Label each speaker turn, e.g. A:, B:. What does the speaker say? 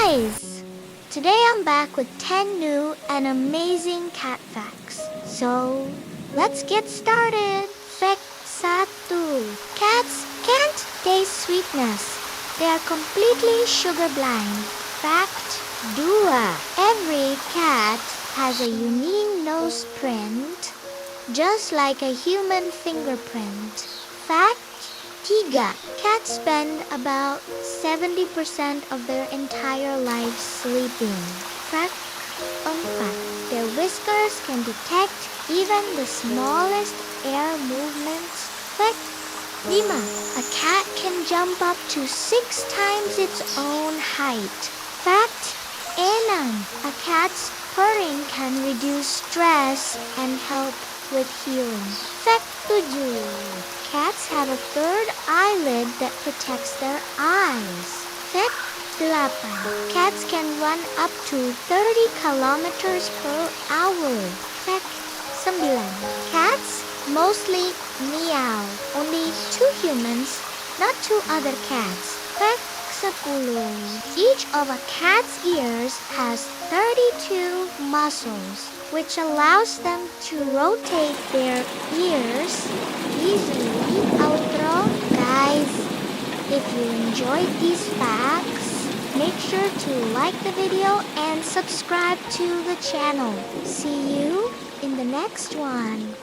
A: guys! Today I'm back with 10 new and amazing cat facts. So, let's get started! Fact 1. Cats can't taste sweetness. They are completely sugar blind. Fact 2. Every cat has a unique nose print, just like a human fingerprint. Fact 3. Cats spend about 70% of their entire life sleeping. Fact 4. Their whiskers can detect even the smallest air movements. Fact 5. A cat can jump up to 6 times its own height. Fact 6. A cat's purring can reduce stress and help with healing. Fact 7. Cats have a third eyelid that protects their eyes. Fact 8. Cats can run up to 30 kilometers per hour. Fact 9. Cats mostly meow only to humans, not to other cats. Fact 10. Each of a cat's ears has 32 muscles, which allows them to rotate their ears easily. Outro. Guys, if you enjoyed these facts, make sure to like the video and subscribe to the channel. See you in the next one.